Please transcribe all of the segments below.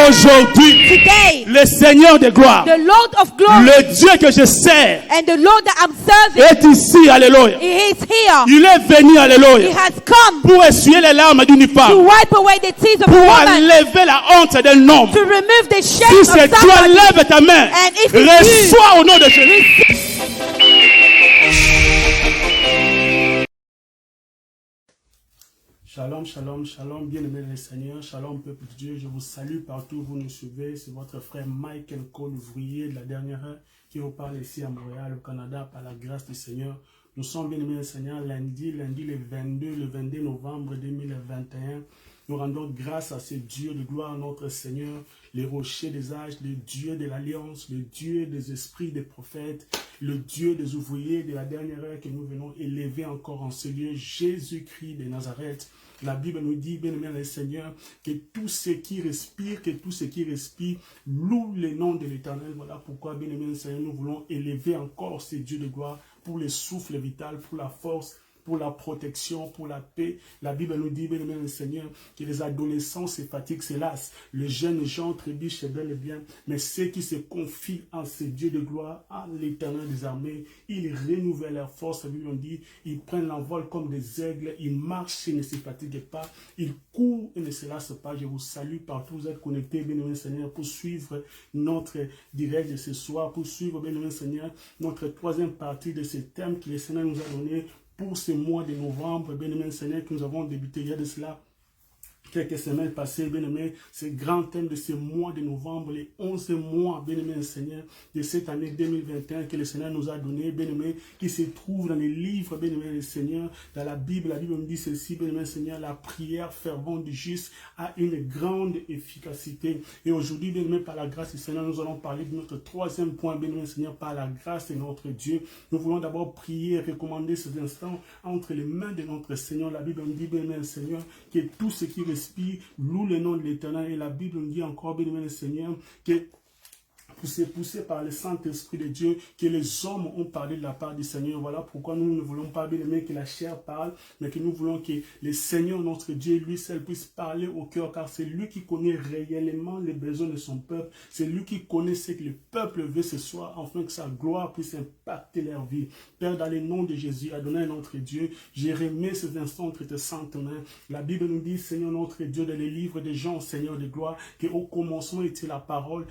Aujourd'hui, today, le Seigneur de gloire, the Lord of glory le Dieu que je sers, and the Lord that I'm serving, est ici, alléluia. He is here. Il est venu, He alléluia, has come pour essuyer les larmes d'une to femme, wipe away the tears of pour a woman, enlever la honte d'un homme. to remove the Si shame of c'est toi, somebody. lève ta main. And if it's you, Reçois au nom de Jésus. Shalom, shalom, shalom, bien-aimés le Seigneur, shalom peuple de Dieu, je vous salue partout où vous nous suivez, c'est votre frère Michael Cole, ouvrier de la dernière heure, qui vous parle ici à Montréal, au Canada, par la grâce du Seigneur. Nous sommes bien-aimés le Seigneur, lundi le 22 novembre 2021, nous rendons grâce à ce Dieu de gloire, notre Seigneur, les rochers des âges, le Dieu de l'alliance, le Dieu des esprits des prophètes, le Dieu des ouvriers de la dernière heure que nous venons élever encore en ce lieu, Jésus-Christ de Nazareth. La Bible nous dit, bien-aimé le Seigneur, que tout ce qui respire, loue le nom de l'Éternel. Voilà pourquoi, bien-aimé le Seigneur, nous voulons élever encore ce Dieu de gloire pour le souffle vital, pour la force, pour la protection, pour la paix. La Bible nous dit, bien-aimé le Seigneur, que les adolescents se fatiguent, se lassent. Les jeunes gens trébuchent, c'est bel et bien. Mais ceux qui se confient en ce Dieu de gloire, à l'Éternel des armées, ils renouvellent leur force. La Bible nous dit, ils prennent l'envol comme des aigles, ils marchent et ne se fatiguent pas, ils courent et ne se lassent pas. Je vous salue partout, vous êtes connectés, bien-aimé le Seigneur, pour suivre notre direct de ce soir, pour suivre, bien-aimé le Seigneur, notre troisième partie de ce thème que le Seigneur nous a donné pour ce mois de novembre, bien-aimé Seigneur, que nous avons débuté il y a de cela quelques semaines passées, bien-aimé, ce grand thème de ce mois de novembre, les 11 mois, bien-aimé Seigneur, de cette année 2021 que le Seigneur nous a donné, bien-aimé, qui se trouve dans les livres, bien-aimé le Seigneur, dans la Bible nous dit ceci, bien-aimé Seigneur, la prière fervente du juste a une grande efficacité. Et aujourd'hui, bien-aimé, par la grâce du Seigneur, nous allons parler de notre troisième point, bien-aimé Seigneur, par la grâce de notre Dieu. Nous voulons d'abord prier et recommander cet instant entre les mains de notre Seigneur. La Bible nous dit, bien-aimé Seigneur, que tout ce qui respire loue le nom de l'Éternel. Et la Bible nous dit encore, bien-aimé le Seigneur, que poussé par le Saint-Esprit de Dieu, que les hommes ont parlé de la part du Seigneur. Voilà pourquoi nous ne voulons pas, bien aimé, que la chair parle, mais que nous voulons que le Seigneur, notre Dieu, lui seul puisse parler au cœur, car c'est lui qui connaît réellement les besoins de son peuple. C'est lui qui connaît ce que le peuple veut ce soir, afin que sa gloire puisse impacter leur vie. Père, dans le nom de Jésus, Adonai notre Dieu, j'ai remis ces instants entre tes saintes mains. La Bible nous dit, Seigneur notre Dieu, dans les livres des gens, Seigneur de gloire, qu'au commencement était la parole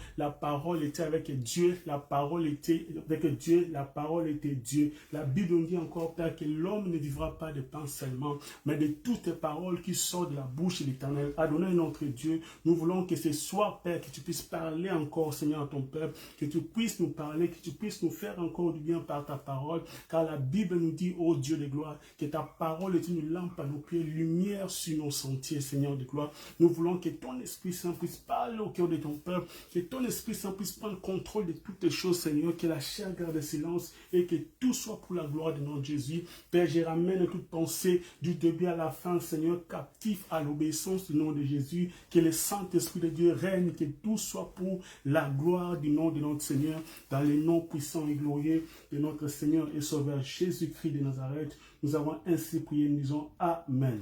était avec Dieu, la parole était avec Dieu, la parole était Dieu. La Bible nous dit encore, Père, que l'homme ne vivra pas de pain seulement, mais de toutes les paroles qui sortent de la bouche de l'Éternel. Adonai notre Dieu, nous voulons que ce soir, Père, que tu puisses parler encore, Seigneur, à ton peuple, que tu puisses nous parler, que tu puisses nous faire encore du bien par ta parole, car la Bible nous dit, ô Dieu de gloire, que ta parole est une lampe à nos pieds, lumière sur nos sentiers, Seigneur de gloire. Nous voulons que ton Esprit Saint puisse parler au cœur de ton peuple, que ton Esprit Saint puisse prendre contrôle de toutes les choses, Seigneur, que la chair garde silence et que tout soit pour la gloire de notre Jésus. Père, je ramène toute pensée du début à la fin, Seigneur, captif à l'obéissance du nom de Jésus, que le Saint-Esprit de Dieu règne, que tout soit pour la gloire du nom de notre Seigneur, dans le nom puissant et glorieux de notre Seigneur et Sauveur Jésus-Christ de Nazareth. Nous avons ainsi prié, nous disons Amen.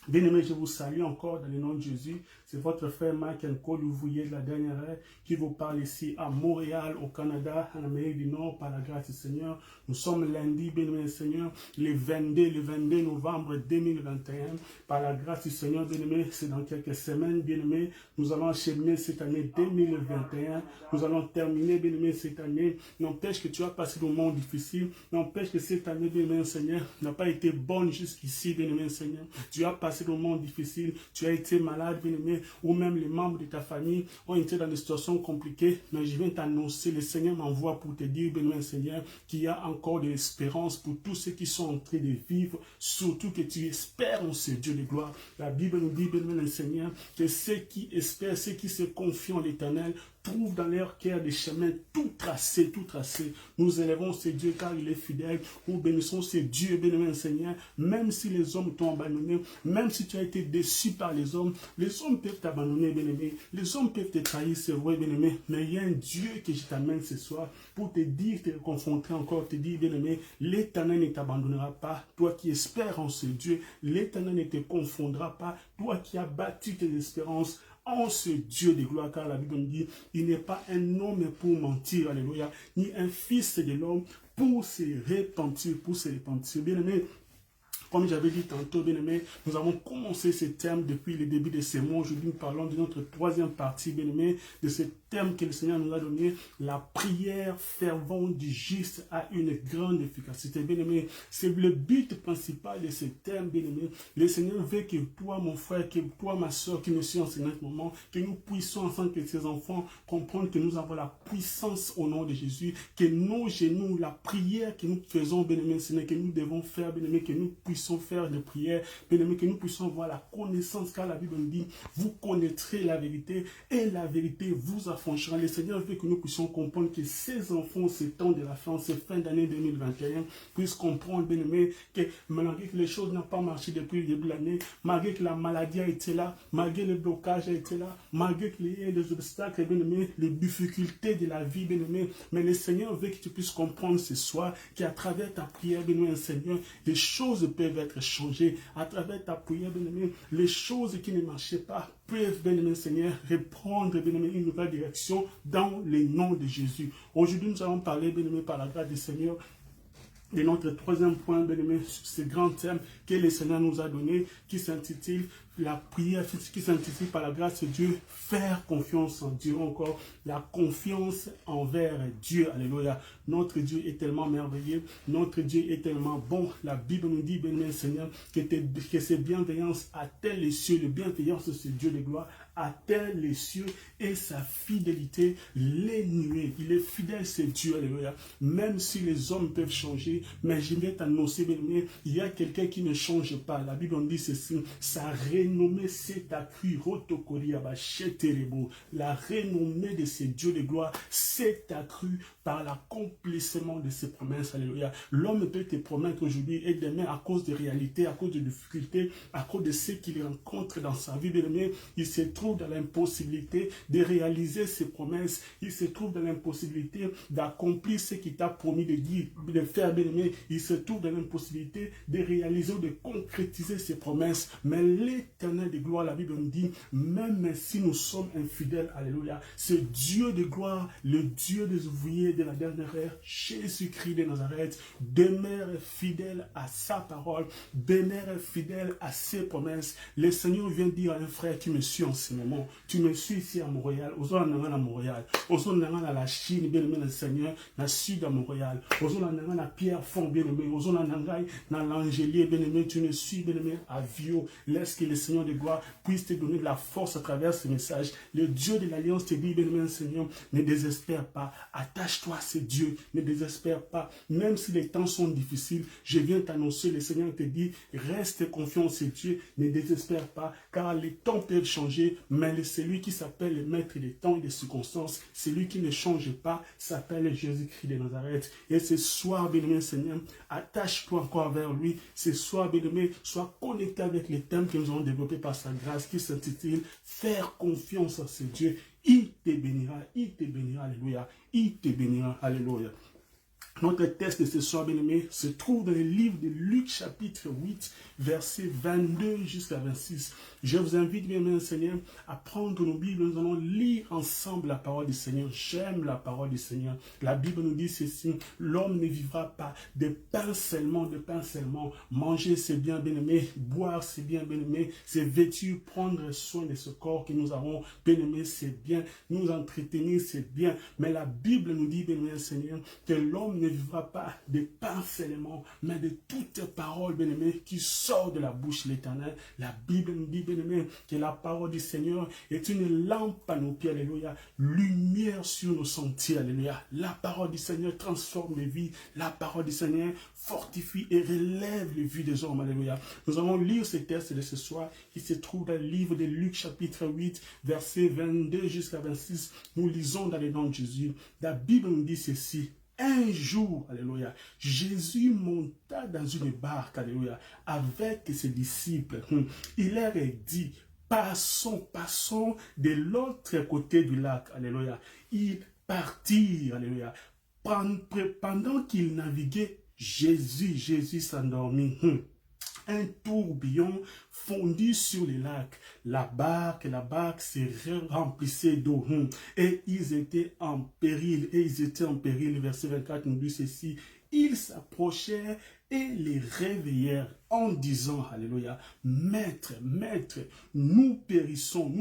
Bien-aimés, je vous salue encore dans le nom de Jésus. C'est votre frère Michael Cole, ouvrier de la dernière heure, qui vous parle ici à Montréal, au Canada, en Amérique du Nord, par la grâce du Seigneur. Nous sommes lundi, bien-aimé Seigneur, le 22 novembre 2021. Par la grâce du Seigneur, bien-aimé, c'est dans quelques semaines, bien-aimé, nous allons acheminer cette année 2021. Nous allons terminer, bien-aimé, cette année. N'empêche que tu as passé des moments difficiles. N'empêche que cette année, bien-aimé Seigneur, n'a pas été bonne jusqu'ici, bien-aimé Seigneur. Tu as passé des moments difficiles. Tu as été malade, bien-aimé, ou même les membres de ta famille ont été dans des situations compliquées, mais je viens t'annoncer, le Seigneur m'envoie pour te dire, bien-aimé Seigneur, qu'il y a encore de l'espérance pour tous ceux qui sont en train de vivre, surtout que tu espères en ce Dieu de gloire. La Bible nous dit, bien-aimé Seigneur, que ceux qui espèrent, ceux qui se confient en l'Éternel, trouvent dans leur cœur des chemins tout tracés, tout tracés. Nous élevons ce Dieu car il est fidèle. Nous bénissons ce Dieu, bien-aimé Seigneur, même si les hommes t'ont abandonné, même si tu as été déçu par les hommes peuvent t'abandonner, bien-aimé. Les hommes peuvent te trahir, c'est vrai, bien-aimé. Mais il y a un Dieu que je t'amène ce soir pour te dire, te confronter encore, te dire, bien-aimé, l'Éternel ne t'abandonnera pas. Toi qui espères en ce Dieu, l'Éternel ne te confondra pas. Toi qui as battu tes espérances en ce Dieu de gloire, car la Bible nous dit, il n'est pas un homme pour mentir, alléluia, ni un fils de l'homme pour se repentir, Bien aimé, comme j'avais dit tantôt, bien aimé, nous avons commencé ce thème depuis le début de ces mois. Aujourd'hui, nous parlons de notre troisième partie, bien aimé, de ce thème que le Seigneur nous a donné. La prière fervente du juste a une grande efficacité. Bien aimé, c'est le but principal de ce thème, bien aimé. Le Seigneur veut que toi, mon frère, que toi, ma soeur, qui me suis en ce moment, que nous puissions, en tant que ses enfants, comprendre que nous avons la puissance au nom de Jésus, que nos genoux, la prière que nous faisons, bien aimé, Seigneur, que nous devons faire, bien aimé, que nous puissions faire des prières, bien aimé, que nous puissions avoir la connaissance, car la Bible nous dit, vous connaîtrez la vérité et la vérité vous affranchira. Le Seigneur veut que nous puissions comprendre que ces enfants, ces temps de la fin, ces fins d'année 2021, puissent comprendre, bien aimé, que malgré que les choses n'ont pas marché depuis le début de l'année, malgré que la maladie a été là, malgré le blocage a été là, malgré que les obstacles, bien aimé, les difficultés de la vie, bien aimé, mais le Seigneur veut que tu puisses comprendre ce soir qu'à travers ta prière, bien aimé, Seigneur, les choses peuvent être changées. À travers ta prière, bien-aimé, les choses qui ne marchaient pas peuvent, bien-aimé Seigneur, reprendre, bien-aimé, une nouvelle direction dans le nom de Jésus. Aujourd'hui, nous allons parler, bien-aimé, par la grâce du Seigneur, de notre troisième point, bien-aimé, sur ce grand thème que le Seigneur nous a donné, qui s'intitule la prière, qui s'intitule par la grâce de Dieu, faire confiance en Dieu, encore la confiance envers Dieu. Alléluia. Notre Dieu est tellement merveilleux, notre Dieu est tellement bon. La Bible nous dit, bien-aimé Seigneur, que ses bienveillances atteignent les cieux, le bienveillance de ce Dieu de gloire atteint les cieux et sa fidélité les nuées. Il est fidèle, c'est Dieu, alléluia. Même si les hommes peuvent changer, mais je vais t'annoncer, bien-aimé, il y a quelqu'un qui ne change pas. La Bible nous dit ceci, sa renommée s'est accrue, la renommée de ces dieux de gloire s'est accrue par l'accomplissement de ses promesses, alléluia. L'homme peut te promettre aujourd'hui et demain, à cause de réalités, à cause de difficultés, à cause de ce qu'il rencontre dans sa vie, bien-aimé, il se trouve dans l'impossibilité de réaliser ses promesses, il se trouve dans l'impossibilité d'accomplir ce qu'il t'a promis de dire, de faire, bien-aimé, il se trouve dans l'impossibilité de réaliser ou de concrétiser ses promesses, mais l'Éternel de gloire, la Bible nous dit, même si nous sommes infidèles, alléluia, ce Dieu de gloire, le Dieu des ouvriers de la dernière ère, Jésus-Christ de Nazareth, demeure fidèle à sa parole, demeure fidèle à ses promesses. Le Seigneur vient dire à un frère qui me suit en ce moment, tu me suis ici à Montréal, aux gens à Montréal, aux gens à la Chine, bien aimé le Seigneur, dans le sud à Montréal, aux gens à Pierre Fond, bien aimé, aux gens dans l'Angélier, bien aimé, tu me suis, bien aimé, à Vio. Laisse que le Seigneur de gloire puisse te donner de la force à travers ce message. Le Dieu de l'Alliance te dit, bien aimé, Seigneur, ne désespère pas, attache-toi à ce Dieu, ne désespère pas, même si les temps sont difficiles, je viens t'annoncer, le Seigneur te dit, reste confiant en ce Dieu, ne désespère pas, car les temps peuvent changer, mais celui qui s'appelle le maître des temps et des circonstances, celui qui ne change pas, s'appelle Jésus-Christ de Nazareth. Et ce soir, bien-aimé Seigneur, attache-toi encore vers lui. Ce soir, bien-aimé, sois connecté avec les thèmes que nous avons développés par sa grâce, qui s'intitule faire confiance à ce Dieu. Il te bénira, alléluia. Il te bénira, alléluia. Notre texte de ce soir, bien-aimé, se trouve dans le livre de Luc, chapitre 8, versets 22 jusqu'à 26. Je vous invite, bien-aimé Seigneur, à prendre nos Bibles. Nous allons lire ensemble la parole du Seigneur. J'aime la parole du Seigneur. La Bible nous dit ceci, l'homme ne vivra pas de pain seulement, Manger, c'est bien, bien-aimé. Boire, c'est bien, bien-aimé. C'est vêtu, prendre soin de ce corps que nous avons, bien-aimé, c'est bien. Nous entretenir, c'est bien. Mais la Bible nous dit, bien-aimé Seigneur, que l'homme ne vivra pas de pain seulement, mais de toute parole, bien-aimé, qui sort de la bouche de l'Éternel. La Bible nous dit, bien-aimé, que la parole du Seigneur est une lampe à nos pieds, alléluia, lumière sur nos sentiers, alléluia. La parole du Seigneur transforme les vies, la parole du Seigneur fortifie et relève les vies des hommes, alléluia. Nous allons lire ce texte de ce soir, qui se trouve dans le livre de Luc, chapitre 8, versets 22 jusqu'à 26. Nous lisons dans le nom de Jésus. La Bible nous dit ceci. Un jour, alléluia, Jésus monta dans une barque, alléluia, avec ses disciples. Il leur a dit, passons de l'autre côté du lac, alléluia. Ils partirent, alléluia. Pendant qu'ils naviguaient, Jésus s'endormit. un tourbillon fondit sur les lacs. La barque se remplissait d'eau. Et ils étaient en péril. Verset 24 nous dit ceci. Ils s'approchèrent et les réveillèrent en disant, alléluia, Maître, Maître, nous périssons.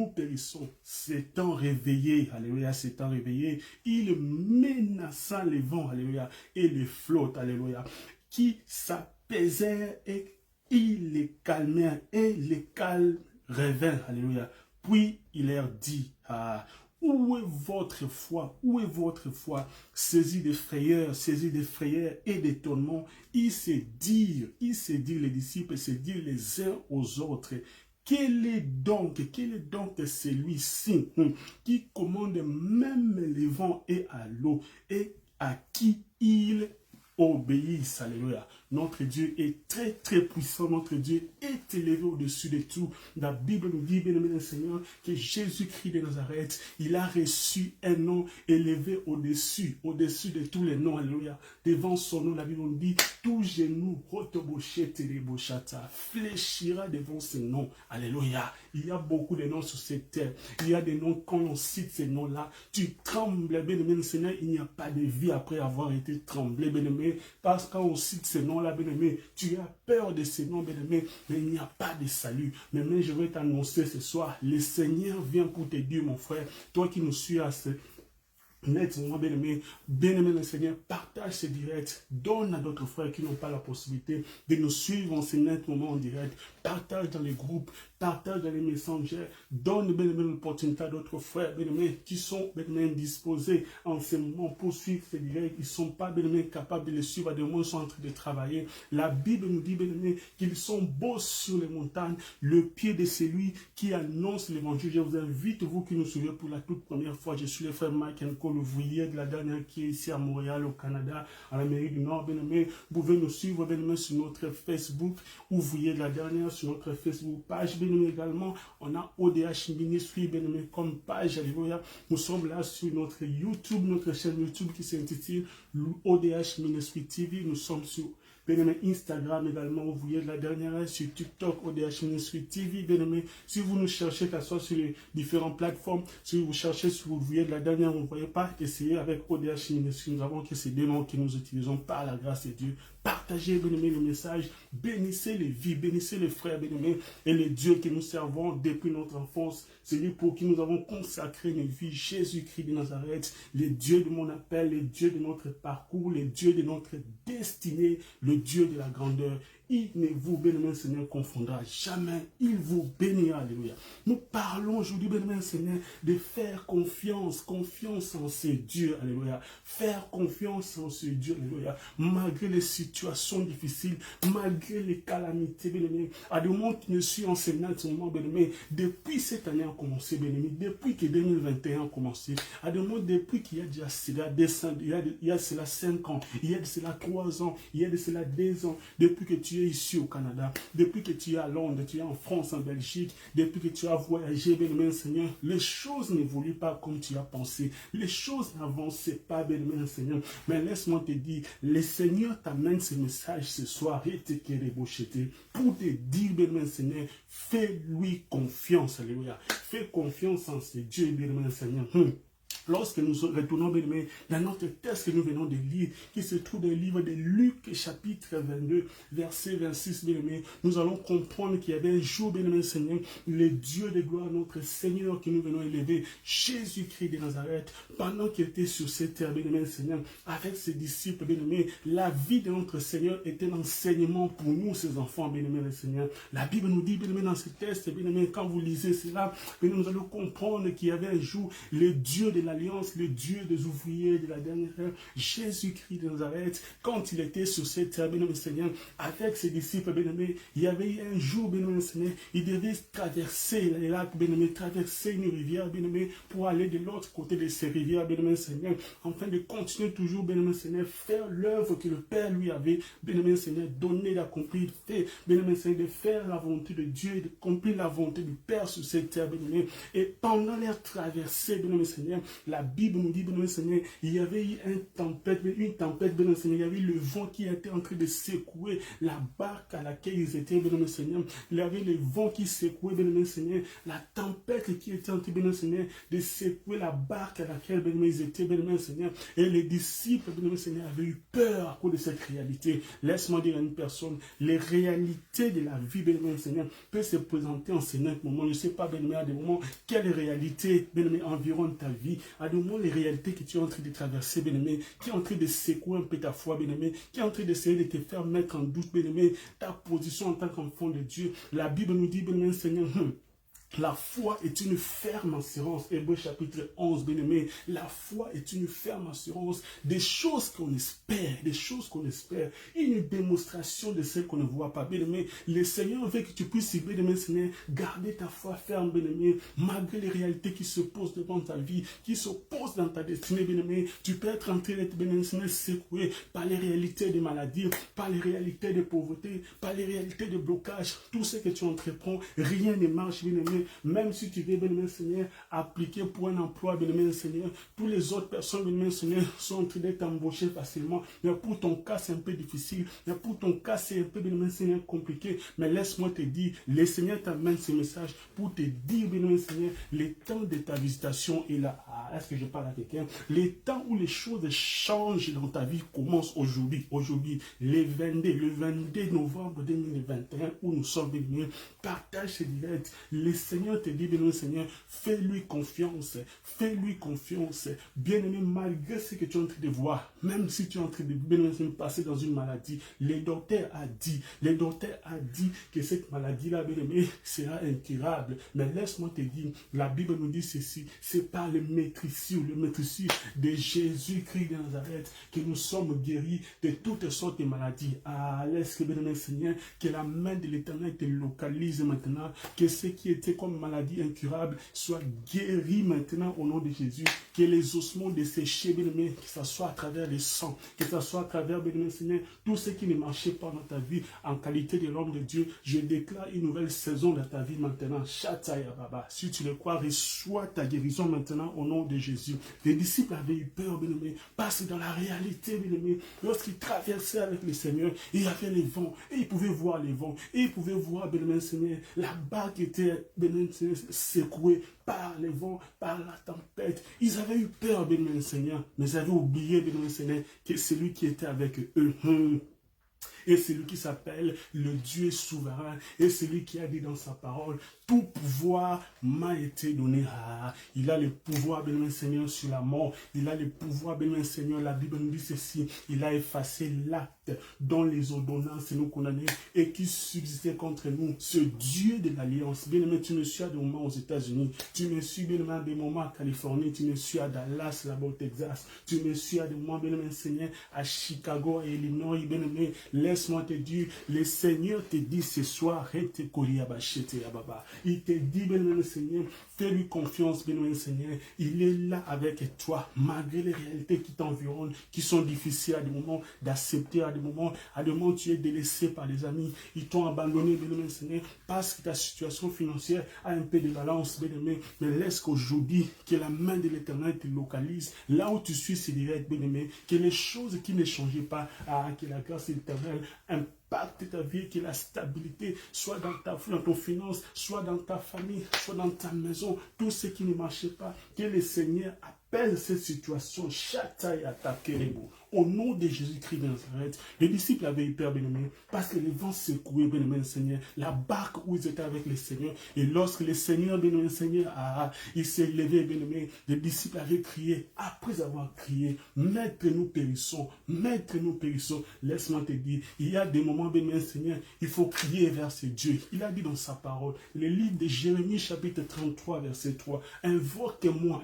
S'étant réveillé, alléluia, s'étant réveillé, il menaça les vents, alléluia, et les flottes, alléluia, qui s'apaisèrent et il les calmèrent et les calmes revinrent, alléluia. Puis il leur dit, où est votre foi? Où est votre foi? Saisi de frayeur et d'étonnement, ils se dirent, les disciples se dirent les uns aux autres, quel est donc celui-ci qui commande même les vents et à l'eau et à qui il obéissent, alléluia. Notre Dieu est très très puissant, notre Dieu est élevé au-dessus de tout. La Bible nous dit, bien aimé le Seigneur, que Jésus-Christ de Nazareth, il a reçu un nom élevé au-dessus de tous les noms, alléluia. Devant son nom, la Bible nous dit, tout genou, fléchira devant ce nom, alléluia. Il y a beaucoup de noms sur cette terre. Il y a des noms, quand on cite ces noms-là, tu trembles, bien aimé le Seigneur, il n'y a pas de vie après avoir été tremblé, bien aimé, parce que quand on cite ces noms-là, bien-aimé, tu as peur de ces noms, bien-aimé, mais il n'y a pas de salut. Mais je vais t'annoncer ce soir, le Seigneur vient pour te dire, mon frère, toi qui nous suis à ce net-moi, bien-aimé le Seigneur, partage ce direct, donne à d'autres frères qui n'ont pas la possibilité de nous suivre en ce net moment en direct, partage dans les groupes, partage dans les messengers, donne bien-aimé l'opportunité à d'autres frères, bien-aimé, qui sont bien-aimé indisposés en ce moment pour suivre ce direct, ils ne sont pas bien-aimé capables de le suivre, à des moments ils sont en train de travailler. La Bible nous dit, bien-aimé, qu'ils sont beaux sur les montagnes, le pied de celui qui annonce l'évangile. Je vous invite, vous qui nous suivez pour la toute première fois, je suis le frère Mike l'ouvrier de la dernière qui est ici à Montréal, au Canada, en Amérique du Nord, bien-aimé. Vous pouvez nous suivre, bien-aimé, sur notre Facebook, ouvrier de la dernière, sur notre Facebook page, bien-aimé également. On a ODH Ministry, bien-aimé, comme page, alléluia. Nous sommes là sur notre YouTube, notre chaîne YouTube qui s'intitule ODH Ministry TV. Nous sommes sur bien-aimé, Instagram également, ouvrier de la dernière, sur TikTok, ODH Ministry TV, bien-aimé. Si vous nous cherchez, que ce soit sur les différentes plateformes, si vous cherchez sur ouvrier de la dernière, vous ne voyez pas, essayez avec ODH Ministry. Nous avons que ces deux noms que nous utilisons par la grâce de Dieu. Partagez, bien-aimé, le message, bénissez les vies, bénissez les frères, bien-aimés, et le Dieu que nous servons depuis notre enfance, celui pour qui nous avons consacré nos vies, Jésus-Christ de Nazareth, le Dieu de mon appel, le Dieu de notre parcours, le Dieu de notre destinée, le Dieu de la grandeur. Il ne vous, bien-aimé Seigneur, confondra jamais. Il vous bénira. Alléluia. Nous parlons aujourd'hui, bien-aimé Seigneur, de faire confiance en ce Dieu. Alléluia. Faire confiance en ce Dieu. Alléluia. Malgré les situations difficiles, malgré les calamités, bien-aimé. À des moments qui ne suis enseignant en ce moment, bien-aimé, depuis cette année a commencé, bien-aimé, depuis que 2021 a commencé, à des moments depuis qu'il y a déjà cela, il y a cela 5 ans, il y a de cela 3 ans, il y a de cela 2 ans, depuis que tu es ici au Canada, depuis que tu es à Londres, tu es en France, en Belgique, depuis que tu as voyagé, bien-aimé Seigneur, les choses n'évoluent pas comme tu as pensé, les choses n'avancent pas, bien-aimé Seigneur, mais laisse-moi te dire, le Seigneur t'amène ce message ce soir, pour te dire, bien-aimé Seigneur, fais-lui confiance, alléluia, fais confiance en ce Dieu, bien-aimé Seigneur. Lorsque nous retournons, bien aimé, dans notre texte que nous venons de lire, qui se trouve dans le livre de Luc, chapitre 22, verset 26, bien aimé, nous allons comprendre qu'il y avait un jour, bien aimé Seigneur, le Dieu de gloire, notre Seigneur que nous venons élever, Jésus-Christ de Nazareth, pendant qu'il était sur cette terre, bien aimé Seigneur, avec ses disciples, bien aimé, la vie de notre Seigneur était un enseignement pour nous, ses enfants, bien aimé le Seigneur. La Bible nous dit, bien aimé, dans ce texte, bien aimé, quand vous lisez cela, bien aimé, nous allons comprendre qu'il y avait un jour le Dieu de l'Alliance, le Dieu des ouvriers de la dernière heure, Jésus-Christ de Nazareth, quand il était sur cette terre, bien-aimé Seigneur, avec ses disciples, bien-aimé, il y avait un jour, bien-aimé Seigneur, il devait traverser les lacs, bien-aimé, traverser une rivière, bien-aimé, pour aller de l'autre côté de ces rivières, bien-aimé Seigneur, afin de continuer toujours, bien-aimé Seigneur, faire l'œuvre que le Père lui avait, bien-aimé Seigneur, donné d'accomplir, fait, bien-aimé Seigneur, de faire la volonté de Dieu, d'accomplir la volonté du Père sur cette terre, bien-aimé, et pendant leur traversée, bien-aimé Seigneur, La Bible nous dit, bien-aimé Seigneur, il y avait eu une tempête, bien-aimé Seigneur, il y avait le vent qui était en train de secouer la barque à laquelle ils étaient, bien-aimé Seigneur. Il y avait le vent qui secouait, bien-aimé Seigneur, la tempête qui était en train, bien-aimé Seigneur, de secouer la barque à laquelle, bien-aimé, ils étaient, bien-aimé Seigneur. Et les disciples, bien-aimé Seigneur, avaient eu peur à cause de cette réalité. Laisse-moi dire à une personne, les réalités de la vie, bien-aimé Seigneur, peuvent se présenter en ces moments. Je ne sais pas, bien-aimé, à des moments, quelle réalité, bien-aimé, environne ta vie. À des moments, les réalités que tu es en train de traverser, bien-aimé, qui est en train de secouer un peu ta foi, bien-aimé, qui est en train d'essayer de te faire mettre en doute, bien-aimé, ta position en tant qu'enfant de Dieu. La Bible nous dit, bien-aimé Seigneur, la foi est une ferme assurance. Hébreux chapitre 11, bien-aimé. La foi est une ferme assurance des choses qu'on espère, des choses qu'on espère. Une démonstration de celles qu'on ne voit pas, bien-aimé. Le Seigneur veut que tu puisses, bien-aimé, Seigneur, garder ta foi ferme, bien-aimé, malgré les réalités qui se posent devant ta vie, qui se posent dans ta destinée, bien-aimé. Tu peux être en train d'être, bien-aimé, Seigneur, secoué par les réalités de maladie, par les réalités de pauvreté, par les réalités de blocage. Tout ce que tu entreprends, rien ne marche, bien-aimé. Même si tu veux, bien-aimé Seigneur, appliquer pour un emploi, bien-aimé Seigneur, tous les autres personnes, bien-aimé Seigneur, sont en train d'être embauchées facilement. Mais pour ton cas, c'est un peu difficile. Mais pour ton cas, c'est un peu, bien-aimé Seigneur, compliqué. Mais laisse-moi te dire, le Seigneur t'amène ce message pour te dire, bien-aimé Seigneur, le temps de ta visitation est là. Ah, est-ce que je parle à quelqu'un? Le temps où les choses changent dans ta vie commence aujourd'hui. Aujourd'hui, le 22 novembre 2021, où nous sommes, bien-aimé, partage ce direct. Le Seigneur te dit, bien-aimé Seigneur, fais-lui confiance, fais-lui confiance. Bien-aimé, malgré ce que tu es en train de voir, même si tu es en train de, bien-aimé, passer dans une maladie, le docteur a dit que cette maladie-là, bien-aimé, sera incurable. Mais laisse-moi te dire, la Bible nous dit ceci, c'est par le maîtricieux de Jésus-Christ de Nazareth que nous sommes guéris de toutes sortes de maladies. Ah, laisse, bien-aimé Seigneur, que la main de l'Éternel te localise maintenant, que ce qui était comme maladie incurable soit guéri maintenant au nom de Jésus. Que les ossements desséchés, bien-aimé, que ce soit à travers le sang, que ce soit à travers, bien-aimé Seigneur, tout ce qui ne marchait pas dans ta vie en qualité de l'homme de Dieu, je déclare une nouvelle saison dans ta vie maintenant. Shataya Baba. Si tu le crois, reçois ta guérison maintenant au nom de Jésus. Les disciples avaient eu peur, bien-aimé, parce que dans la réalité, bien-aimé, lorsqu'ils traversaient avec le Seigneur, il y avait les vents, et ils pouvaient voir les vents, et ils pouvaient voir, bien-aimé Seigneur, la barque était, bien-aimé Seigneur, secouée par les vents, par la tempête. Ils avaient eu peur, bien-aimé Seigneur, mais ils avaient oublié, bien-aimé Seigneur, que c'est lui qui était avec eux. Et c'est lui qui s'appelle le Dieu souverain. Et c'est lui qui a dit dans sa parole, tout pouvoir m'a été donné. Ah, il a le pouvoir, bien-aimé Seigneur, sur la mort. Il a le pouvoir, bien-aimé Seigneur. La Bible nous dit ceci. Il a effacé l'acte dont les ordonnances nous condamnaient et qui subsistait contre nous. Ce Dieu de l'Alliance. Bien-aimé, tu me suis à des moments aux États-Unis. Tu me suis, bien-aimé, à des moments à Californie. Tu me suis à Dallas, là-bas au Texas. Tu me suis à des moments, bien-aimé Seigneur, à Chicago, à Illinois, bien-aimé. Laisse-moi te dire, le Seigneur te dit ce soir, il te dit, bien-aimé Seigneur, fais-lui confiance, bien-aimé Seigneur. Il est là avec toi, malgré les réalités qui t'environnent, qui sont difficiles à des moments d'accepter, à des moments tu es délaissé par les amis, ils t'ont abandonné, bien-aimé Seigneur, parce que ta situation financière a un peu de balance, bien-aimé. Mais laisse qu'aujourd'hui, que la main de l'Éternel te localise, là où tu suis, c'est direct, bien-aimé, que les choses qui ne changent pas, que la grâce éternelle impacte ta vie, que la stabilité soit dans ton finance, soit dans ta famille, soit dans ta maison, tout ce qui ne marchait pas, que le Seigneur appelle cette situation, chataï attaquez au nom de Jésus-Christ de Nazareth. Les disciples avaient eu peur, bien-aimé, parce que les vents secouaient, bien-aimé Seigneur, la barque où ils étaient avec le Seigneur. Et lorsque le Seigneur, bien-aimé Seigneur, il s'est levé, bien-aimé, les disciples avaient crié, après avoir crié, Maître, nous périssons, Maître, nous périssons. Laisse-moi te dire, il y a des moments, bien-aimé Seigneur, il faut crier vers ce Dieu. Il a dit dans sa parole, le livre de Jérémie, chapitre 33, verset 3, invoque-moi,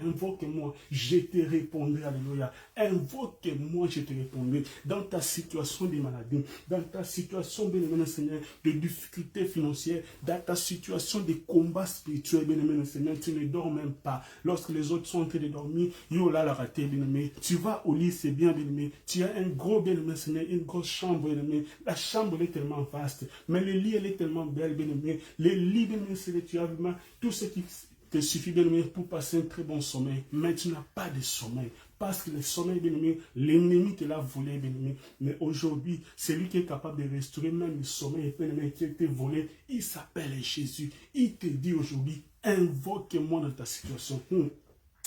je te répondrai, alléluia. Invoque-moi, je te répondrai. Dans ta situation de maladie, dans ta situation, bien-aimé Seigneur, de difficultés financières, dans ta situation de combat spirituel, bien-aimé Seigneur, tu ne dors même pas. Lorsque les autres sont en train de dormir, yo là la raté, bien-aimé. Tu vas au lit, c'est bien, bien-aimé. Tu as un gros, bien-aimé Seigneur, une grosse chambre, bien-aimé. La chambre, elle est tellement vaste, mais le lit, elle est tellement belle, bien-aimé. Le lit, bien-aimé Seigneur, tu as vraiment tout ce qui te suffit, bien-aimé, pour passer un très bon sommeil. Mais tu n'as pas de sommeil. Parce que le sommeil, bien-aimé, l'ennemi te l'a volé, bien-aimé. Mais aujourd'hui, c'est lui qui est capable de restaurer même le sommeil, bien-aimé, qui a été volé. Il s'appelle Jésus. Il te dit aujourd'hui, invoque-moi dans ta situation.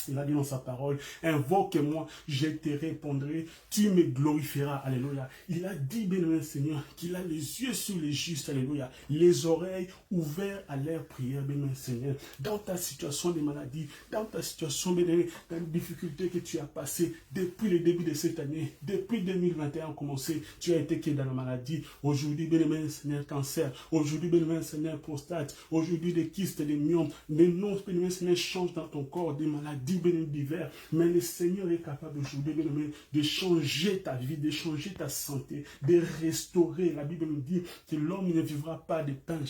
Il a dit dans sa parole, invoque-moi, je te répondrai, tu me glorifieras, alléluia. Il a dit, bien-aimé Seigneur, qu'il a les yeux sur les justes, alléluia, les oreilles ouvertes à leur prière, bien-aimé Seigneur. Dans ta situation de maladie, dans ta situation, bien-aimé, dans les difficultés que tu as passées depuis le début de cette année, depuis 2021 commencé, tu as été qui dans la maladie. Aujourd'hui, bien-aimé Seigneur, cancer. Aujourd'hui, bien-aimé Seigneur, prostate. Aujourd'hui, des kystes, des myomes. Les noms, bien-aimé Seigneur, changent dans ton corps, des maladies divers, mais le Seigneur est capable aujourd'hui de changer ta vie, de changer ta santé, de restaurer. La Bible nous dit que l'homme ne vivra pas de pain,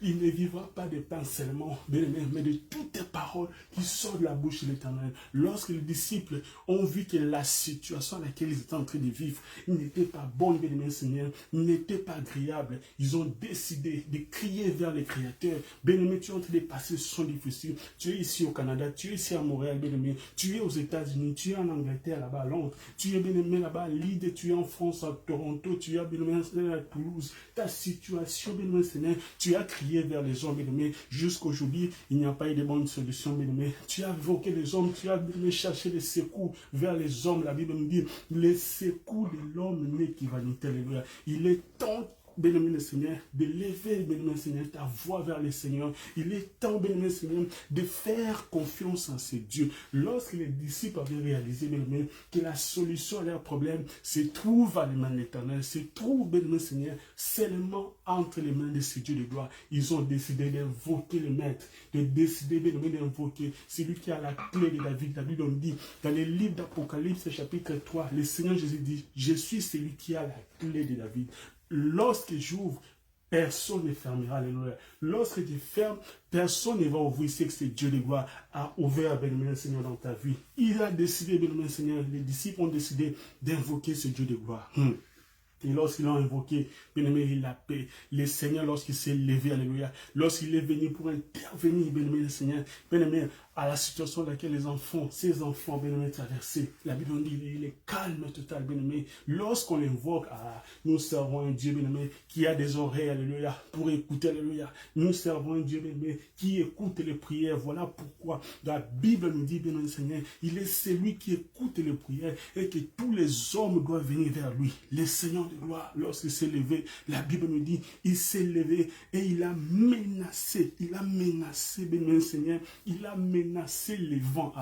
il ne vivra pas de pain seulement, mais de toutes les paroles qui sortent de la bouche de l'Éternel. Lorsque les disciples ont vu que la situation à laquelle ils étaient en train de vivre n'était pas bonne, bien-aimé Seigneur, n'était pas agréable, ils ont décidé de crier vers le Créateur. Bien-aimé, tu es en train de passer ce sont difficile. Tu es ici au Canada, tu es ici à Montréal, bien-aimé, tu es aux États-Unis, tu es en Angleterre, là-bas à Londres, tu es bien-aimé là-bas à Lille, tu es en France, à Toronto, tu es bien-aimé à Toulouse. Ta situation, bien-aimé Seigneur, tu as crié vers les hommes, bien-aimé, jusqu'aujourd'hui, il n'y a pas eu de bonne solution, bien-aimé. Tu as invoqué les hommes, tu as bien-aimé cherché les secours vers les hommes. La Bible nous dit, les secours de l'homme n'est qui vanité, alléluia. Il est temps, bien-aimé le Seigneur, de lever, bien-aimé Seigneur, ta voix vers le Seigneur. Il est temps, bien-aimé Seigneur, de faire confiance en ce Dieu. Lorsque les disciples avaient réalisé, bien-aimé, que la solution à leurs problèmes se trouve à les mains de l'Éternel, se trouve, bien-aimé Seigneur, seulement entre les mains de ce Dieu de gloire, ils ont décidé d'invoquer le Maître, de décider, bien-aimé, d'invoquer celui qui a la clé de David. La Bible nous dit, dans le livre d'Apocalypse, chapitre 3, le Seigneur Jésus dit, je suis celui qui a la clé de David. Lorsque j'ouvre, personne ne fermera, alléluia. Lorsque tu fermes, personne ne va ouvrir ce que ce Dieu de gloire a ouvert, bien-aimé Seigneur, dans ta vie. Il a décidé, bien-aimé Seigneur, les disciples ont décidé d'invoquer ce Dieu de gloire. Et lorsqu'ils l'ont invoqué, bien-aimé, il a paix. Le Seigneur, lorsqu'il s'est levé, alléluia, lorsqu'il est venu pour intervenir, bien-aimé, le Seigneur, bien-aimé, à la situation dans laquelle ces enfants, bien-aimés, traversaient. La Bible nous dit, il est calme total, bien-aimé. Lorsqu'on l'invoque, nous servons un Dieu, bien-aimé, qui a des oreilles, alléluia, pour écouter, alléluia. Nous servons un Dieu, bien-aimé, qui écoute les prières. Voilà pourquoi la Bible nous dit, bien-aimé, Seigneur, il est celui qui écoute les prières et que tous les hommes doivent venir vers lui. Le Seigneur de gloire, lorsqu'il s'est levé, la Bible nous dit, il s'est levé et il a menacé, bien-aimé, Seigneur, il a menacé les vents.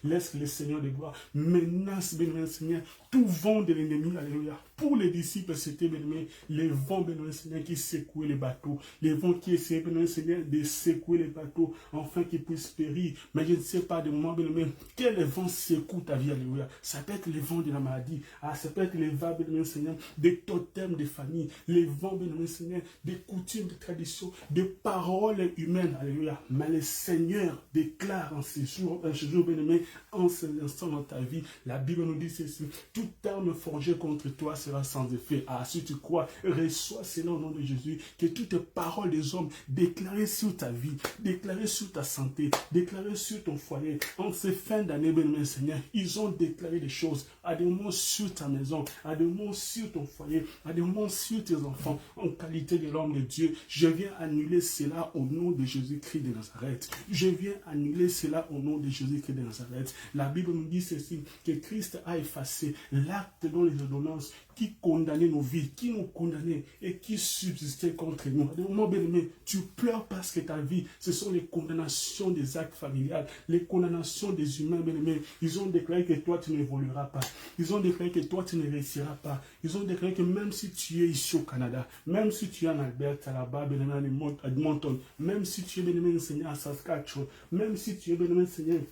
Laisse le Seigneur de gloire menace, bien-aimé Seigneur, tout vent de l'ennemi, alléluia. Pour les disciples, c'était, bien-aimé, les vents, bien-aimé Seigneur, qui secouaient les bateaux, les vents qui essayaient, bien-aimé Seigneur, de secouer les bateaux, afin qu'ils puissent périr. Mais je ne sais pas de moi, bien-aimé, quel vent secoue ta vie, alléluia. Ça peut être les vents de la maladie, ça peut être les vents, bien-aimé Seigneur, des totems de famille, les vents, bien-aimé Seigneur, des coutumes, des traditions, des paroles humaines, alléluia. Mais le Seigneur déclare en ce jour, bien-aimé, en ce instant dans ta vie, la Bible nous dit ceci, toute arme forgée contre toi sera sans effet. Si tu crois, reçois cela au nom de Jésus, que toutes les paroles des hommes déclarées sur ta vie, déclarées sur ta santé, déclarées sur ton foyer, en ces fins d'année, bien-aimé Seigneur, ils ont déclaré des choses, à des moments sur ta maison, à des moments sur ton foyer, à des moments sur tes enfants, en qualité de l'homme de Dieu. Je viens annuler cela au nom de Jésus-Christ de Nazareth. Je viens annuler cela au nom de Jésus-Christ de Nazareth. La Bible nous dit ceci, que Christ a effacé l'acte dans les ordonnances qui condamnait nos vies, qui nous condamnait et qui subsistait contre nous. À des moments, bien-aimé, tu pleures parce que ta vie, ce sont les condamnations des actes familiales, les condamnations des humains, bien-aimés. Ils ont déclaré que toi, tu n'évolueras pas. Ils ont déclaré que toi, tu ne réussiras pas. Ils ont déclaré que même si tu es ici au Canada, même si tu es en Alberta, là-bas, bien-aimé, à Edmonton, même si tu es, bien-aimé, Seigneur, à Saskatchewan, même si tu es, bien-aimé, Seigneur,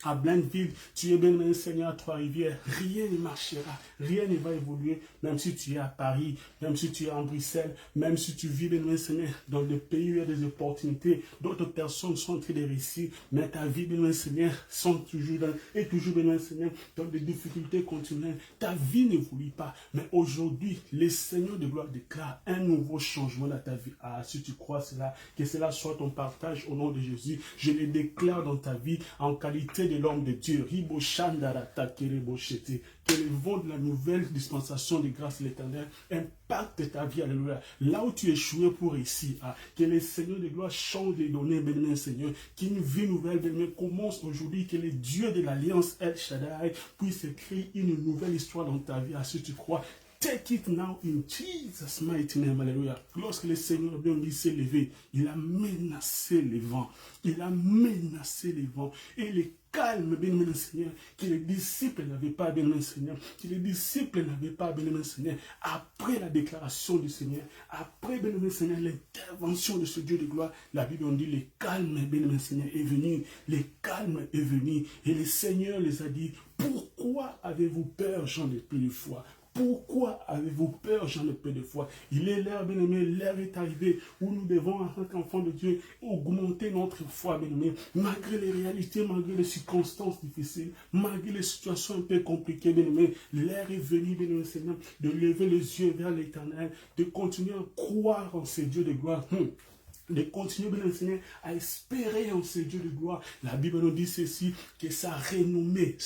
à Blainville, tu es bien Seigneur à Trois-Rivières, rien ne marchera, rien ne va évoluer, même si tu es à Paris, même si tu es en Bruxelles, même si tu vis bien Seigneur dans des pays où il y a des opportunités, d'autres personnes sont en train de réussir, mais ta vie bien Seigneur est toujours bien Seigneur dans des difficultés continuelles, ta vie n'évolue pas, mais aujourd'hui, le Seigneur de gloire déclare un nouveau changement dans ta vie. Ah, si tu crois cela, que cela soit ton partage au nom de Jésus, je le déclare dans ta vie en qualité de l'homme de Dieu. Que le vent de la nouvelle dispensation de grâce de l'Éternel impacte ta vie, alléluia. Là où tu échouais pour réussir, que le Seigneur de gloire change les données, béni Seigneur, qu'une vie nouvelle, béni, commence aujourd'hui, que le Dieu de l'Alliance El Shaddai puisse écrire une nouvelle histoire dans ta vie, si tu crois. Take it now in Jesus' mighty name, alléluia. Lorsque le Seigneur bien dit s'est levé, il a menacé les vents. Il a menacé les vents. Et les calme, bien-aimé le Seigneur, que les disciples n'avaient pas, bien-aimé le Seigneur, que les disciples n'avaient pas, bien-aimé le Seigneur, après la déclaration du Seigneur, après, bien-aimé le Seigneur, l'intervention de ce Dieu de gloire, la Bible on dit, le calme, bien-aimé le Seigneur, est venu, le calme est venu, et le Seigneur les a dit, pourquoi avez-vous peur, gens de peu de foi? Pourquoi avez-vous peur, gens de peu de foi? Il est l'heure, bien-aimé, l'heure est arrivée où nous devons, en tant qu'enfants de Dieu, augmenter notre foi, bien-aimé, malgré les réalités, malgré les circonstances difficiles, malgré les situations un peu compliquées, bien-aimé. L'heure est venue, bien-aimé, Seigneur, de lever les yeux vers l'Éternel, de continuer à croire en ces dieux de gloire. De continuer, bien Seigneur, à espérer en ce Dieu de gloire. La Bible nous dit ceci, que sa renommée,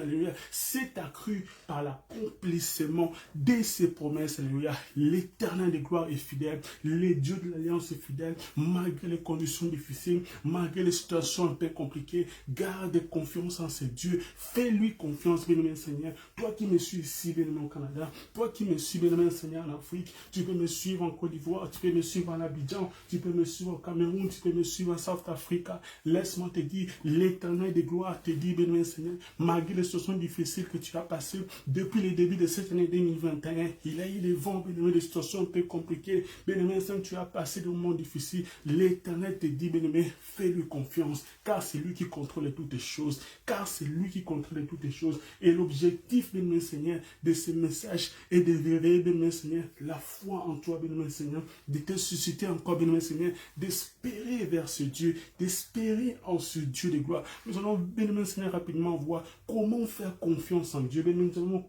alléluia, s'est accrue par l'accomplissement de ses promesses, alléluia. L'Éternel de gloire est fidèle, le Dieu de l'Alliance est fidèle, malgré les conditions difficiles, malgré les situations un peu compliquées, garde confiance en ce Dieu, fais-lui confiance, bien Seigneur. Toi qui me suis ici, bien au Canada, toi qui me suis, bien Seigneur, en Afrique, tu peux me suivre en Côte d'Ivoire, tu peux me suivre en Abidjan, tu peux me suivre au Cameroun, tu peux me suivre en South Africa. Laisse-moi te dire, l'Éternel de gloire te dit, béni Seigneur, malgré les situations difficiles que tu as passées depuis le début de cette année 2021, il a eu des vents, béni, des situations un peu compliquées. Béni Seigneur, tu as passé des moments difficiles. L'Éternel te dit, béni, fais-lui confiance, car c'est lui qui contrôle toutes les choses, car c'est lui qui contrôle toutes les choses. Et l'objectif, béni Seigneur, de ce message est de réveiller, béni Seigneur, la foi en toi, béni Seigneur, de te susciter encore, béni Seigneur, d'espérer vers ce Dieu, d'espérer en ce Dieu de gloire. Nous allons, bien Seigneur, rapidement voir comment faire confiance en Dieu. Nous allons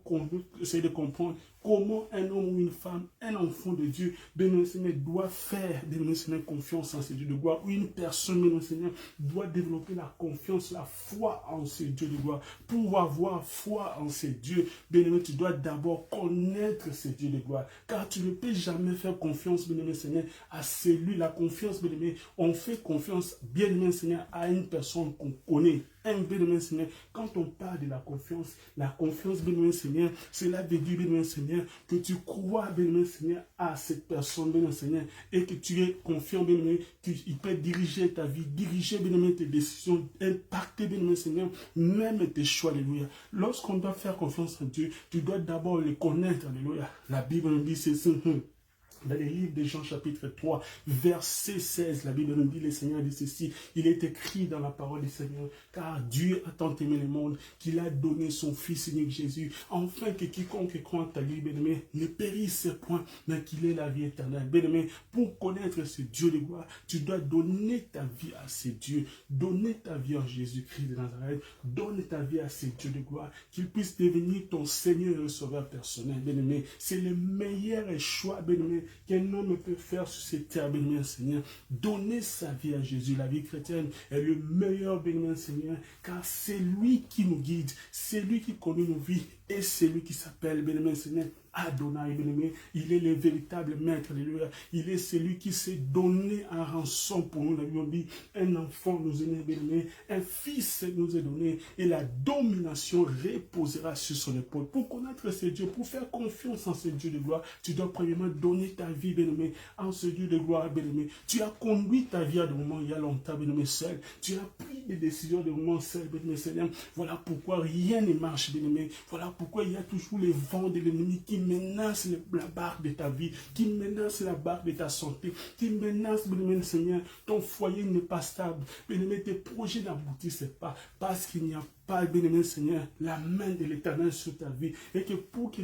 essayer de comprendre comment un homme ou une femme, un enfant de Dieu, bien Seigneur, doit faire, bien Seigneur, confiance en ce Dieu de gloire. Ou une personne, bien Seigneur, doit développer la confiance, la foi en ce Dieu de gloire. Pour avoir foi en ce Dieu, bien aimé, tu dois d'abord connaître ce Dieu de gloire. Car tu ne peux jamais faire confiance, bien aimé Seigneur, à celui, la confiance, bien aimé. On fait confiance, bien aimé Seigneur, à une personne qu'on connaît. Bien-aimé Seigneur, quand on parle de la confiance, bien-aimé Seigneur, cela veut dire, bien-aimé Seigneur, que tu crois, bien-aimé Seigneur, à cette personne, bien-aimé Seigneur, et que tu es confiant, bien-aimé, qu'il peut diriger ta vie, diriger, bien-aimé, tes décisions, impacter, bien-aimé Seigneur, même tes choix, alléluia. Lorsqu'on doit faire confiance en Dieu, tu dois d'abord le connaître, alléluia. La Bible nous dit ceci. Dans les livres de Jean chapitre 3, verset 16, la Bible nous dit, le Seigneur dit ceci, il est écrit dans la parole du Seigneur, car Dieu a tant aimé le monde qu'il a donné son Fils unique Jésus, afin que quiconque croit en ta vie, bien-aimé, ne périsse point, mais qu'il ait la vie éternelle. Bien-aimé, pour connaître ce Dieu de gloire, tu dois donner ta vie à ce Dieu, donner ta vie en Jésus-Christ de Nazareth, donne ta vie à ce Dieu de gloire, qu'il puisse devenir ton Seigneur et Sauveur personnel. Bien-aimé, c'est le meilleur choix, bien-aimé, qu'un homme peut faire sur cette terre, béni Seigneur. Donner sa vie à Jésus, la vie chrétienne est le meilleur, béni Seigneur, car c'est lui qui nous guide, c'est lui qui connaît nos vies, et c'est lui qui s'appelle, béni Seigneur, Adonai, bien-aimé. Il est le véritable maître, alléluia. Il est celui qui s'est donné en rançon pour nous. Nous dit, un enfant nous est né, bien-aimé, un fils nous est donné, et la domination reposera sur son épaule. Pour connaître ce Dieu, pour faire confiance en ce Dieu de gloire, tu dois premièrement donner ta vie, bien-aimé, en ce Dieu de gloire, bien-aimé. Tu as conduit ta vie à des moments il y a longtemps, bien-aimé, seul. Tu as pris des décisions de moments seul, bien-aimé, Seigneur. Voilà pourquoi rien ne marche, bien-aimé. Voilà pourquoi il y a toujours les vents de l'ennemi qui menacent la barre de ta vie, qui menacent la barre de ta santé, qui menacent, bien-aimé Seigneur, ton foyer n'est pas stable, bien-aimé, tes projets n'aboutissent pas, parce qu'il n'y a pas, bien-aimé Seigneur, la main de l'Éternel sur ta vie, et que pour que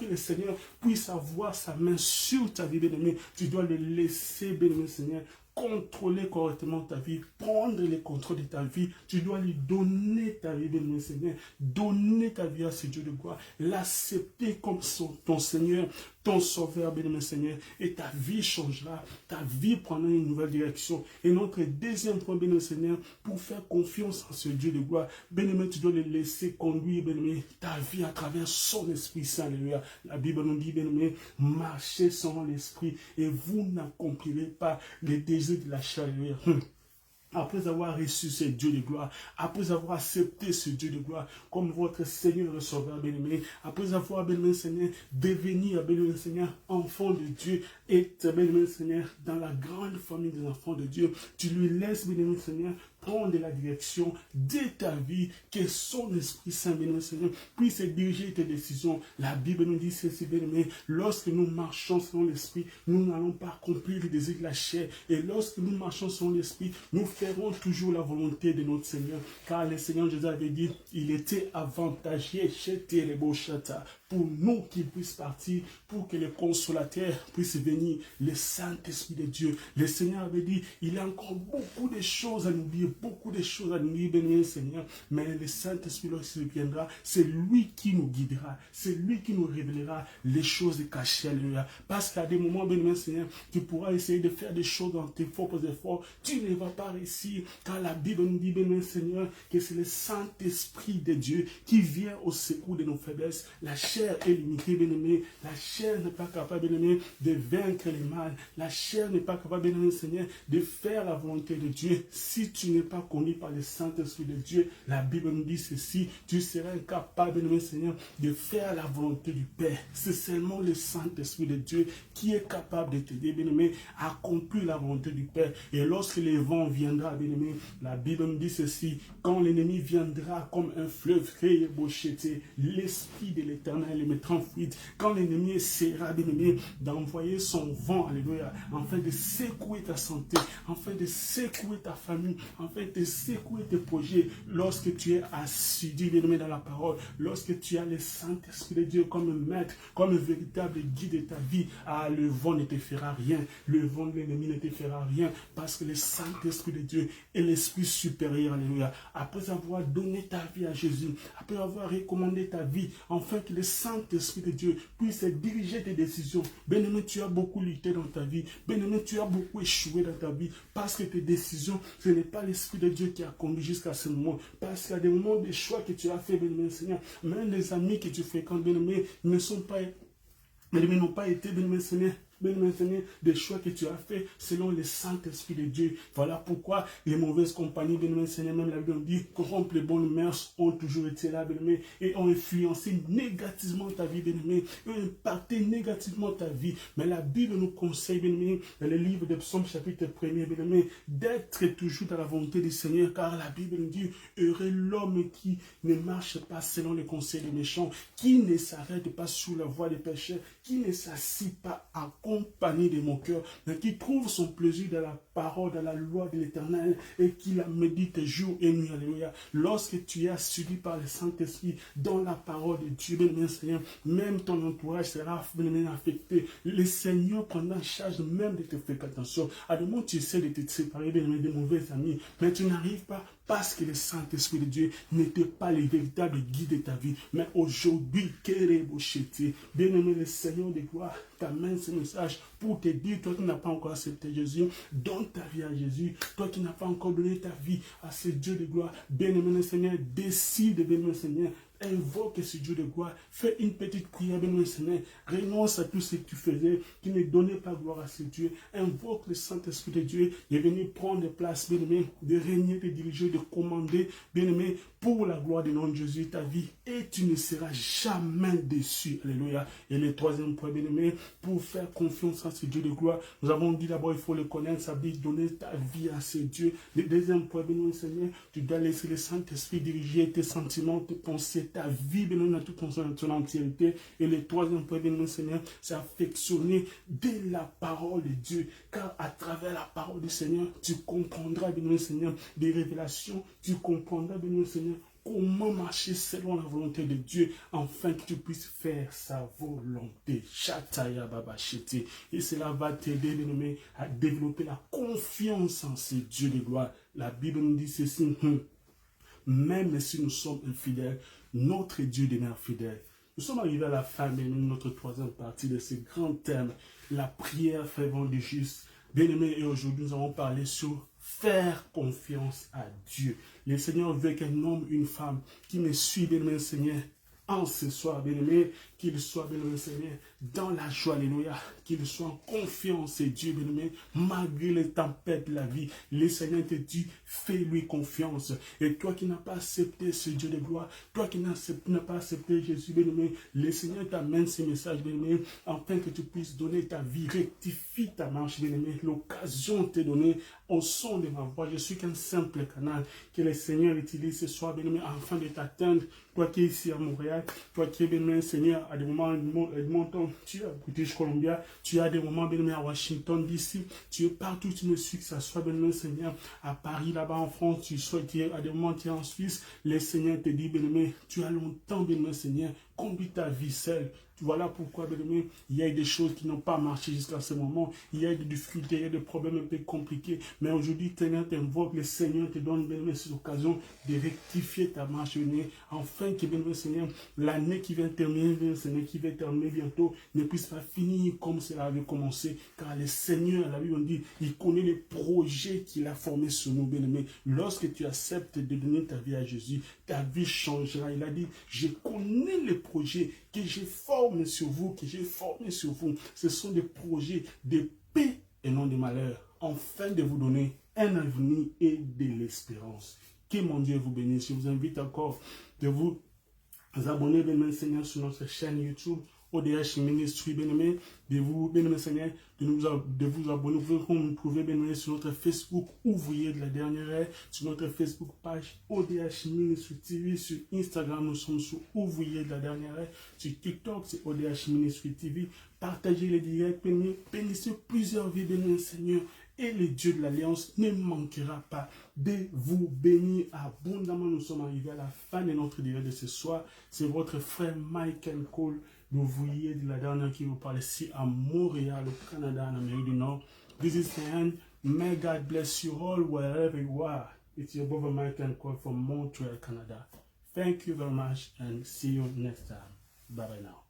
le Seigneur puisse avoir sa main sur ta vie, bien-aimé, tu dois le laisser, bien-aimé Seigneur, contrôler correctement ta vie, prendre le contrôle de ta vie. Tu dois lui donner ta vie, bien-aimé Seigneur, donner ta vie à ce Dieu de gloire, l'accepter comme ton Seigneur, ton Sauveur, bien-aimé Seigneur, et ta vie changera, ta vie prendra une nouvelle direction. Et notre deuxième point, bien-aimé Seigneur, pour faire confiance en ce Dieu de gloire, bien-aimé, tu dois le laisser conduire, bien-aimé, ta vie à travers son Esprit Saint, alléluia. La Bible nous dit, bien-aimé, marchez selon l'Esprit et vous n'accomplirez pas les désirs de la chair, alléluia. Après avoir reçu ce Dieu de gloire, après avoir accepté ce Dieu de gloire comme votre Seigneur et Sauveur, bien-aimé, après avoir, bien-aimé Seigneur, devenir, bien-aimé Seigneur, enfant de Dieu, et, bien-aimé Seigneur, dans la grande famille des enfants de Dieu, tu lui laisses, bien-aimé Seigneur, prendre la direction de ta vie, que son Esprit Saint, bien-aimé Seigneur, puisse diriger tes décisions. La Bible nous dit ceci, bien-aimé, lorsque nous marchons selon l'Esprit, nous n'allons pas accomplir les désirs de la chair, et lorsque nous marchons selon l'Esprit, nous ferons toujours la volonté de notre Seigneur, car le Seigneur Jésus avait dit, il était avantageux pour nous qu'il puisse partir, pour que le consolateur puisse venir, le Saint-Esprit de Dieu. Le Seigneur avait dit, il y a encore beaucoup de choses à nous dire, beaucoup de choses à nous dire, béni Seigneur, mais le Saint-Esprit lorsqu'il viendra, c'est lui qui nous guidera, c'est lui qui nous révélera les choses cachées, alléluia. Parce qu'à des moments, béni Seigneur, tu pourras essayer de faire des choses dans tes propres efforts, tu ne vas pas réussir, car la Bible nous dit, béni Seigneur, que c'est le Saint-Esprit de Dieu qui vient au secours de nos faiblesses. La chair est limitée, bien-aimé. La chair n'est pas capable, bien-aimé, de vaincre le mal. La chair n'est pas capable, bien-aimé, Seigneur, de faire la volonté de Dieu. Si tu n'es pas conduit par le Saint-Esprit de Dieu, la Bible nous dit ceci, tu seras incapable, bien-aimé, Seigneur, de faire la volonté du Père. C'est seulement le Saint-Esprit de Dieu qui est capable de t'aider, bien-aimé, à accomplir la volonté du Père. Et lorsque le vent viendra, bien-aimé, la Bible nous dit ceci, quand l'ennemi viendra comme un fleuve créé, l'Esprit de l'Éternel le mettra en fuite. Quand l'ennemi essaiera, bien-aimé, d'envoyer son vent, alléluia, afin de secouer ta santé, afin de secouer ta famille, afin de secouer tes projets, lorsque tu es assidu, bien-aimé, dans la parole, lorsque tu as le Saint-Esprit de Dieu comme maître, comme véritable guide de ta vie, le vent ne te fera rien, le vent de l'ennemi ne te fera rien, parce que le Saint-Esprit de Dieu est l'Esprit supérieur, alléluia. Après avoir donné ta vie à Jésus, après avoir recommandé ta vie, afin que le Saint-Esprit de Dieu puisse diriger tes décisions. Bien-aimé, tu as beaucoup lutté dans ta vie. Bien-aimé, tu as beaucoup échoué dans ta vie. Parce que tes décisions, ce n'est pas l'Esprit de Dieu qui a conduit jusqu'à ce moment. Parce qu'il y a des moments de choix que tu as fait, bien-aimé Seigneur. Même les amis que tu fréquentes, bien-aimé, n'ont pas été, bien-aimé Seigneur, des choix que tu as fait selon le Saint-Esprit de Dieu. Voilà pourquoi les mauvaises compagnies, bien-aimé Seigneur, même la Bible dit, corrompent les bonnes mœurs, ont toujours été là, bien-aimé, et ont influencé négativement ta vie, bien-aimé, ont impacté négativement ta vie. Mais la Bible nous conseille, bien-aimé, dans le livre de Psaume chapitre 1er, bien-aimé, d'être toujours dans la volonté du Seigneur, car la Bible nous dit, heureux l'homme qui ne marche pas selon les conseils des méchants, qui ne s'arrête pas sur la voie des pécheurs, qui ne s'assit pas à compagnie de mon cœur, mais qui trouve son plaisir dans la parole, dans la loi de l'Éternel, et qui la médite jour et nuit. Alléluia. Lorsque tu es assuré par le Saint-Esprit dans la parole de Dieu, bien Seigneur, même ton entourage sera bien affecté. Le Seigneur prendra en charge même de tes fréquentations. À des moments, tu essaies de te séparer des mauvais amis, mais tu n'arrives pas parce que le Saint-Esprit de Dieu n'était pas le véritable guide de ta vie. Mais aujourd'hui, bien-aimé, le Seigneur de gloire t'amène ce message pour te dire, toi qui n'as pas encore accepté Jésus, donne ta vie à Jésus. Toi qui n'as pas encore donné ta vie à ce Dieu de gloire, bien-aimé le Seigneur, décide, bien-aimé le Seigneur, invoque ce Dieu de gloire, fais une petite prière, bien-aimé Seigneur, renonce à tout ce que tu faisais, qui ne donnait pas gloire à ce Dieu, invoque le Saint-Esprit de Dieu, et venir prendre place, bien-aimé, de régner, de diriger, de commander, bien-aimé, pour la gloire du nom de Jésus, ta vie, et tu ne seras jamais déçu, alléluia. Et le troisième point, bien-aimé, pour faire confiance à ce Dieu de gloire, nous avons dit d'abord, il faut le connaître, ça veut dire donner ta vie à ce Dieu. Le deuxième point, bien-aimé Seigneur, tu dois laisser le Saint-Esprit diriger tes sentiments, tes pensées, c'est ta vie, bien dans toute son entièreté. Et le troisième point, bien Seigneur, c'est affectionner de la parole de Dieu. Car à travers la parole du Seigneur, tu comprendras, bien Seigneur, des révélations. Tu comprendras, bien Seigneur, comment marcher selon la volonté de Dieu, afin que tu puisses faire sa volonté. Chataya Baba Chete. Et cela va t'aider, bien-aimé, à développer la confiance en ce Dieu de gloire. La Bible nous dit ceci, même si nous sommes infidèles, notre Dieu demeure fidèle. Nous sommes arrivés à la fin de notre troisième partie de ce grand thème, la prière fervente du juste. Bien-aimé, et aujourd'hui nous allons parler sur faire confiance à Dieu. Le Seigneur veut qu'un homme, une femme qui me suit, bien-aimé Seigneur, en ce soir, bien-aimé, qu'il soit, bien-aimé Seigneur, dans la joie, alléluia, qu'il soit en confiance et Dieu, bien-aimé, malgré les tempêtes de la vie. Le Seigneur te dit, fais-lui confiance. Et toi qui n'as pas accepté ce Dieu de gloire, toi qui n'as pas accepté Jésus, bien-aimé, le Seigneur t'amène ce message, bien-aimé, afin que tu puisses donner ta vie, rectifie ta marche, bien-aimé. L'occasion t'est donnée au son de ma voix. Je suis qu'un simple canal que le Seigneur utilise ce soir, bien-aimé, afin de t'atteindre. Toi qui es ici à Montréal, toi qui es bien-aimé, Seigneur, à des moments Edmonton, tu es à British Columbia, tu as des moments bien-aimé à Washington DC, tu es partout, tu me suis, que ça soit bien-aimé, Seigneur, à Paris, là-bas en France, tu es à des moments, tu es en Suisse, le Seigneur te dit, bien-aimé, tu as longtemps, bien-aimé, Seigneur, conduis ta vie seule. Voilà pourquoi, bien-aimé, il y a des choses qui n'ont pas marché jusqu'à ce moment. Il y a des difficultés, il y a des problèmes un peu compliqués. Mais aujourd'hui, Seigneur t'invoque, le Seigneur te donne, bien-aimé, cette occasion de rectifier ta marche, bien-aimé, afin que, bien-aimé, Seigneur, l'année qui vient terminer, bien-aimé, Seigneur, qui va terminer bientôt, ne puisse pas finir comme cela avait commencé. Car le Seigneur, la Bible dit, il connaît les projets qu'il a formés sur nous, bien-aimé. Lorsque tu acceptes de donner ta vie à Jésus, ta vie changera. Il a dit, je connais les projets que j'ai formés sur vous, que j'ai formés sur vous. Ce sont des projets de paix et non de malheur, afin de vous donner un avenir et de l'espérance. Que mon Dieu vous bénisse. Je vous invite encore de vous abonner, bien-aimé Seigneur, sur notre chaîne YouTube ODH Ministry, bien-aimé, de vous, bien-aimé Seigneur, de vous abonner. Vous pouvez nous trouver, bien-aimé, sur notre Facebook Ouvrier de la dernière heure, sur notre Facebook page ODH Ministry TV, sur Instagram, nous sommes sur Ouvrier de la dernière heure, sur TikTok, c'est ODH Ministry TV. Partagez les directs, bénissez plusieurs vies, bien-aimé Seigneur. Et le Dieu de l'Alliance ne manquera pas de vous bénir abondamment. Nous sommes arrivés à la fin de notre direct de ce soir. C'est votre frère Michael Cole, l'ouvrier de la dernière, qui vous parle ici à Montréal, au Canada, en Amérique du Nord. This is the end. May God bless you all wherever you are. It's your brother Michael Cole from Montreal, Canada. Thank you very much and see you next time. Bye bye now.